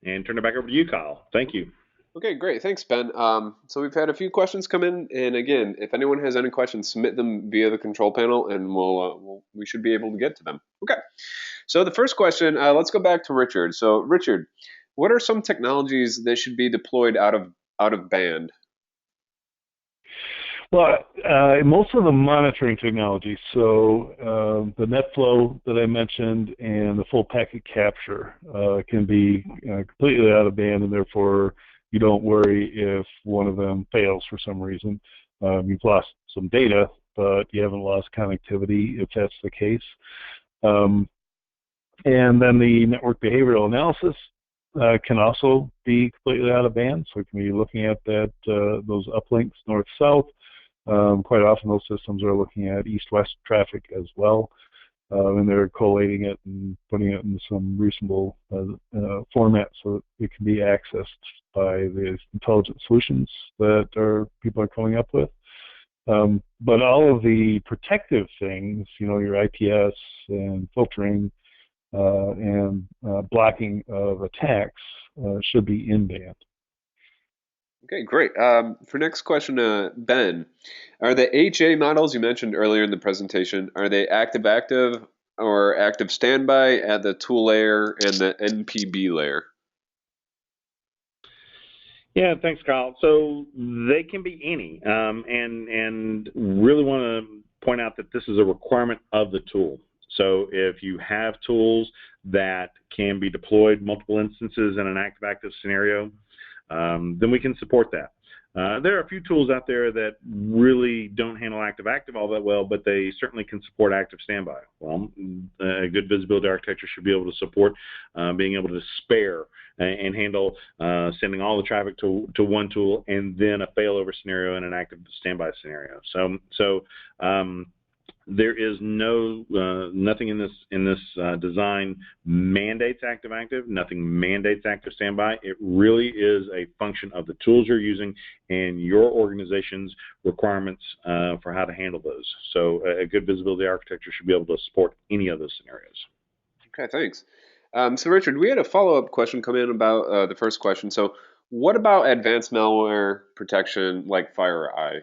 And turn it back over to you, Kyle. Thank you. Okay, great. Thanks, Ben. So we've had a few questions come in, and again, if anyone has any questions, submit them via the control panel, and we should be able to get to them. Okay. So the first question, let's go back to Richard. So Richard, what are some technologies that should be deployed out of band? Well, most of the monitoring technologies, so the NetFlow that I mentioned and the full packet capture can be completely out of band, and therefore you don't worry if one of them fails for some reason. You've lost some data, but you haven't lost connectivity if that's the case. And then the network behavioral analysis can also be completely out of band, so we can be looking at those uplinks north-south. Quite often those systems are looking at east-west traffic as well, and they're collating it and putting it in some reasonable format so that it can be accessed by the intelligent solutions that people are coming up with. But all of the protective things, your IPS and filtering and blocking of attacks should be in band. Okay, great. For next question, Ben, are the HA models you mentioned earlier in the presentation, are they active-active or active standby at the tool layer and the NPB layer? Yeah, thanks, Kyle. So they can be any, and really want to point out that this is a requirement of the tool. So if you have tools that can be deployed multiple instances in an active-active scenario, then we can support that. There are a few tools out there that really don't handle active-active all that well, but they certainly can support active standby. Well, a good visibility architecture should be able to support being able to spare and handle sending all the traffic to one tool and then a failover scenario and an active standby scenario. There is nothing in this design mandates active-active. Nothing mandates active standby. It really is a function of the tools you're using and your organization's requirements for how to handle those. So a good visibility architecture should be able to support any of those scenarios. Okay, thanks. So Richard, we had a follow-up question come in about the first question. So what about advanced malware protection like FireEye?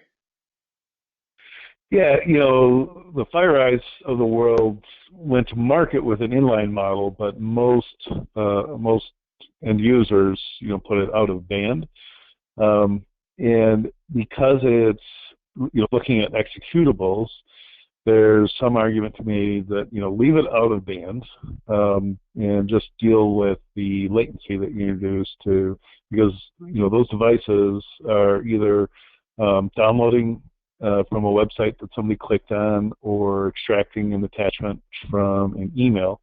Yeah, the FireEyes of the world went to market with an inline model, but most end users, put it out of band. And because it's, looking at executables, there's some argument to me that, leave it out of band and just deal with the latency that you introduce because, those devices are either downloading from a website that somebody clicked on or extracting an attachment from an email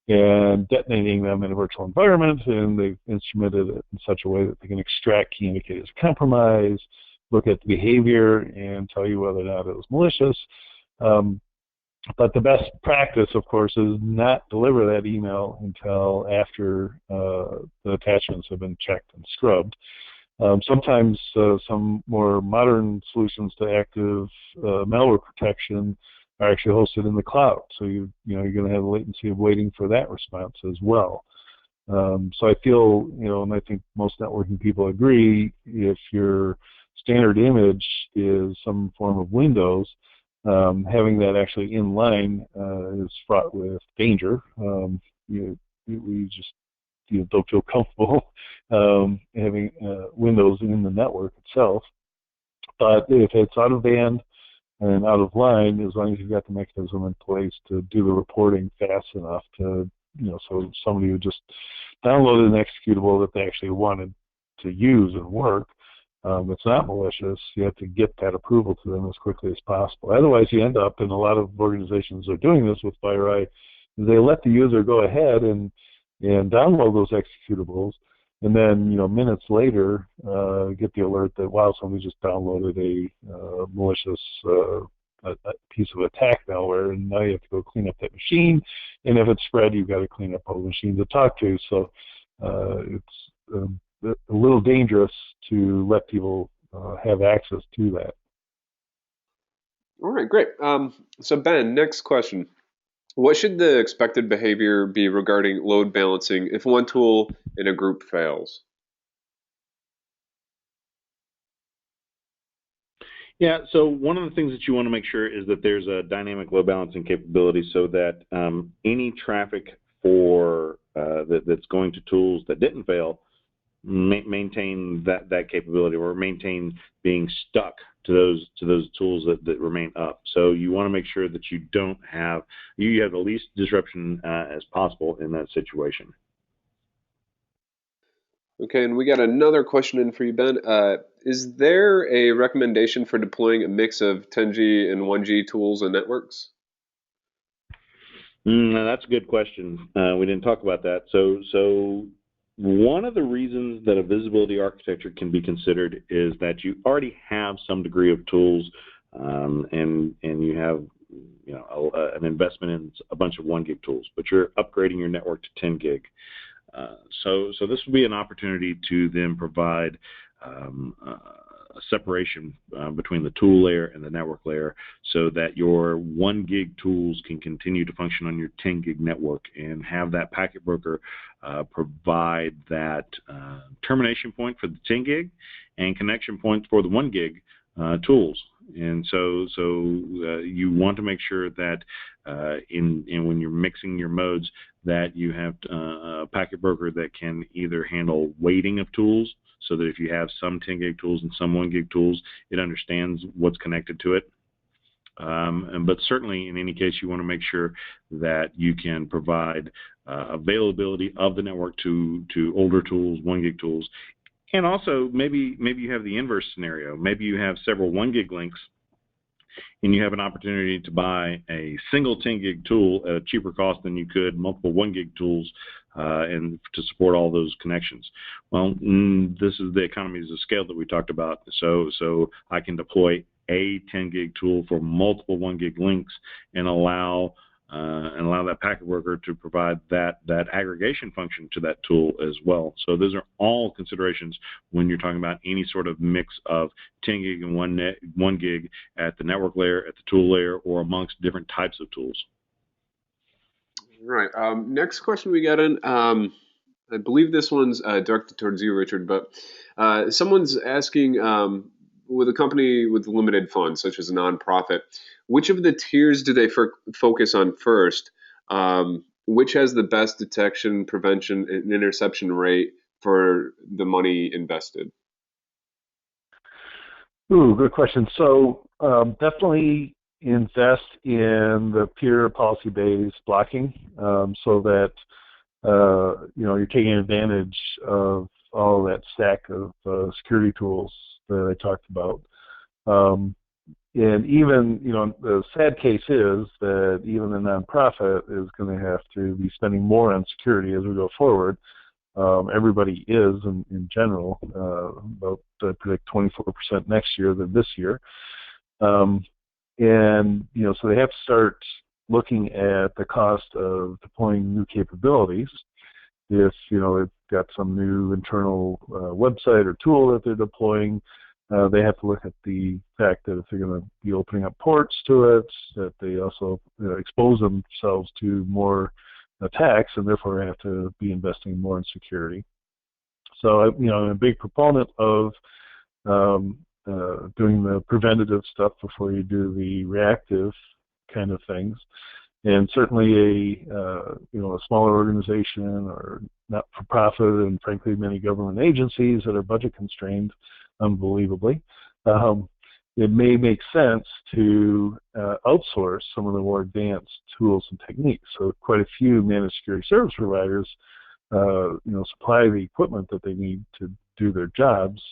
and detonating them in a virtual environment, and they've instrumented it in such a way that they can extract key indicators of compromise, look at the behavior, and tell you whether or not it was malicious. But the best practice, of course, is not deliver that email until after the attachments have been checked and scrubbed. Sometimes some more modern solutions to active malware protection are actually hosted in the cloud. So you're going to have a latency of waiting for that response as well. So I feel, and I think most networking people agree, if your standard image is some form of Windows, having that actually inline is fraught with danger. We just don't feel comfortable having Windows in the network itself. But if it's out of band and out of line, as long as you've got the mechanism in place to do the reporting fast enough to, so somebody would just download an executable that they actually wanted to use and work, it's not malicious. You have to get that approval to them as quickly as possible. Otherwise, you end up, and a lot of organizations are doing this with FireEye, they let the user go ahead and download those executables, and then minutes later get the alert that wow, somebody just downloaded a malicious a piece of attack malware, and now you have to go clean up that machine, and if it's spread, you've got to clean up all the machines to talk to. So it's a little dangerous to let people have access to that. All right, great. So Ben, next question. What should the expected behavior be regarding load balancing if one tool in a group fails? Yeah, so one of the things that you want to make sure is that there's a dynamic load balancing capability so that any traffic that's going to tools that didn't fail maintain that capability, or maintain being stuck to those tools that remain up. So you want to make sure that you have the least disruption as possible in that situation. Okay, and we got another question in for you, Ben. Is there a recommendation for deploying a mix of 10G and 1G tools and networks? That's a good question. We didn't talk about that. So one of the reasons that a visibility architecture can be considered is that you already have some degree of tools, and you have an investment in a bunch of 1 gig tools, but you're upgrading your network to 10 gig. So this would be an opportunity to then provide a separation between the tool layer and the network layer, so that your 1 gig tools can continue to function on your 10 gig network, and have that packet broker provide that termination point for the 10 gig and connection point for the 1 gig tools. And so you want to make sure that when you're mixing your modes, that you have a packet broker that can either handle weighting of tools, so that if you have some 10 gig tools and some 1 gig tools, it understands what's connected to it. But certainly, in any case, you want to make sure that you can provide availability of the network to older tools, 1 gig tools, And also, maybe you have the inverse scenario. Maybe you have several 1 gig links, and you have an opportunity to buy a single 10 gig tool at a cheaper cost than you could multiple 1 gig tools and to support all those connections. Well, this is the economies of scale that we talked about. So I can deploy a 10 gig tool for multiple 1 gig links and allow that packet worker to provide that aggregation function to that tool as well. So those are all considerations when you're talking about any sort of mix of 10 gig and 1 gig at the network layer, at the tool layer, or amongst different types of tools. All right. Next question we got in. I believe this one's directed towards you, Richard, but someone's asking, with a company with limited funds, such as a nonprofit, which of the tiers do they focus on first? Which has the best detection, prevention, and interception rate for the money invested? Ooh, good question. So definitely invest in the peer policy-based blocking, so that you're taking advantage of all that stack of security tools that I talked about. And even, the sad case is that even the nonprofit is going to have to be spending more on security as we go forward. Everybody is, in general, about I predict 24% next year than this year. And, so they have to start looking at the cost of deploying new capabilities. If, they've got some new internal website or tool that they're deploying, they have to look at the fact that if they're going to be opening up ports to it, that they also expose themselves to more attacks, and therefore have to be investing more in security. So, I'm a big proponent of doing the preventative stuff before you do the reactive kind of things. And certainly a smaller organization or not-for-profit, and frankly many government agencies that are budget constrained, unbelievably, it may make sense to outsource some of the more advanced tools and techniques. So quite a few managed security service providers, supply the equipment that they need to do their jobs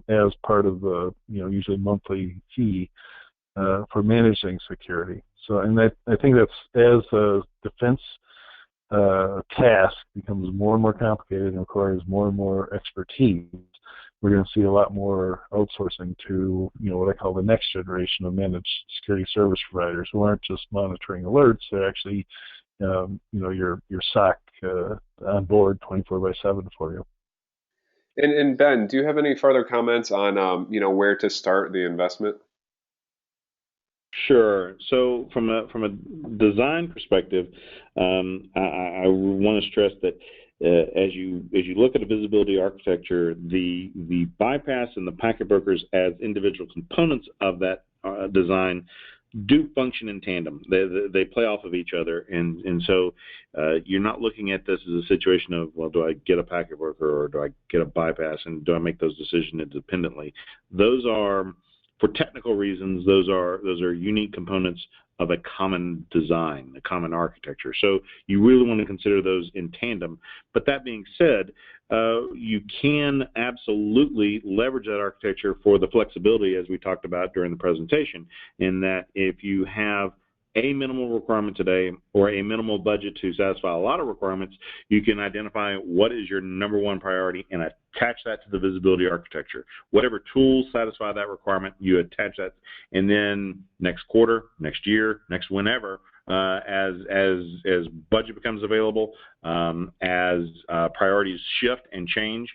as part of the, usually monthly fee for managing security. So, and I think that's as the defense task becomes more and more complicated and requires more and more expertise, we're going to see a lot more outsourcing to, what I call the next generation of managed security service providers, who aren't just monitoring alerts; they're actually, your SOC on board 24/7 for you. And Ben, do you have any further comments on where to start the investment? Sure. So from a design perspective, I want to stress that as you look at a visibility architecture, the bypass and the packet brokers as individual components of that design do function in tandem. They play off of each other, and so you're not looking at this as a situation of, well, do I get a packet broker or do I get a bypass, and do I make those decisions independently? Those are, for technical reasons, those are unique components of a common design, a common architecture. So you really want to consider those in tandem. But that being said, you can absolutely leverage that architecture for the flexibility, as we talked about during the presentation, in that if you have a minimal requirement today or a minimal budget to satisfy a lot of requirements, you can identify what is your number one priority and attach that to the visibility architecture. Whatever tools satisfy that requirement, you attach that, and then next quarter, next year, next whenever, as budget becomes available, as priorities shift and change,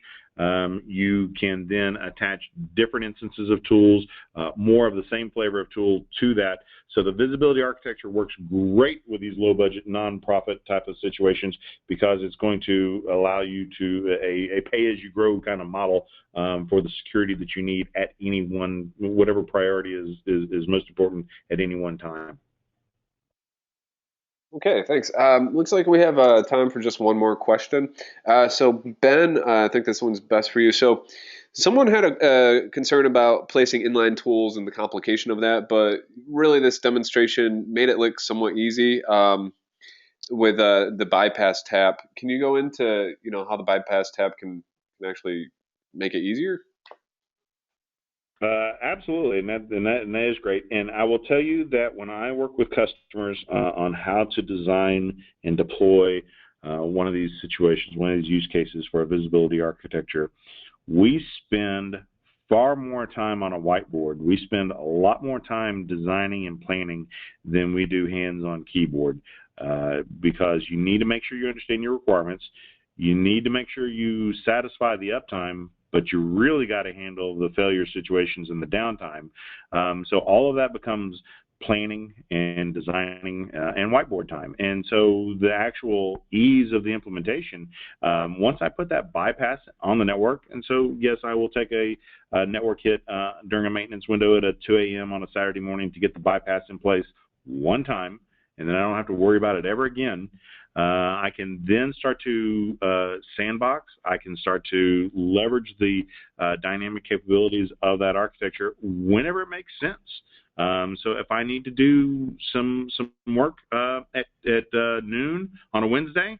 you can then attach different instances of tools, more of the same flavor of tool to that. So the visibility architecture works great with these low-budget, nonprofit type of situations, because it's going to allow you to a pay-as-you-grow kind of model for the security that you need at any one, whatever priority is most important at any one time. Okay, thanks. Looks like we have time for just one more question. So Ben, I think this one's best for you. So someone had a concern about placing inline tools and the complication of that, but really this demonstration made it look somewhat easy with the bypass tap. Can you go into how the bypass tap can actually make it easier? Absolutely, and that is great. And I will tell you that when I work with customers on how to design and deploy one of these situations, one of these use cases for a visibility architecture, we spend far more time on a whiteboard. We spend a lot more time designing and planning than we do hands-on keyboard because you need to make sure you understand your requirements. You need to make sure you satisfy the uptime, but you really got to handle the failure situations and the downtime. So all of that becomes planning and designing and whiteboard time. And so the actual ease of the implementation, once I put that bypass on the network, and so yes, I will take a network hit during a maintenance window at 2 a.m. on a Saturday morning to get the bypass in place one time, and then I don't have to worry about it ever again. I can then start to sandbox. I can start to leverage the dynamic capabilities of that architecture whenever it makes sense. So if I need to do some work at noon on a Wednesday,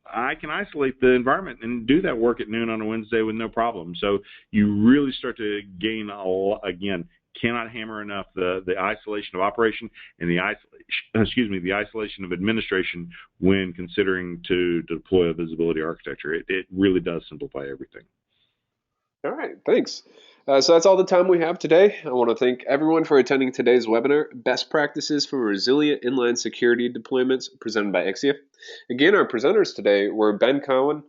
I can isolate the environment and do that work at noon on a Wednesday with no problem. So you really start to gain again. Cannot hammer enough the isolation of operation and the isolation of administration when considering to deploy a visibility architecture. It really does simplify everything. All right, thanks. So that's all the time we have today. I want to thank everyone for attending today's webinar, Best Practices for Resilient Inline Security Deployments, presented by Ixia. Again, our presenters today were Ben Cowan,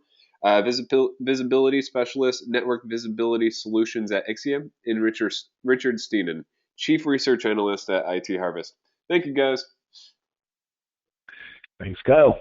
Visibility Specialist, Network Visibility Solutions at Ixia, and Richard Steenan, Chief Research Analyst at IT Harvest. Thank you, guys. Thanks, Kyle.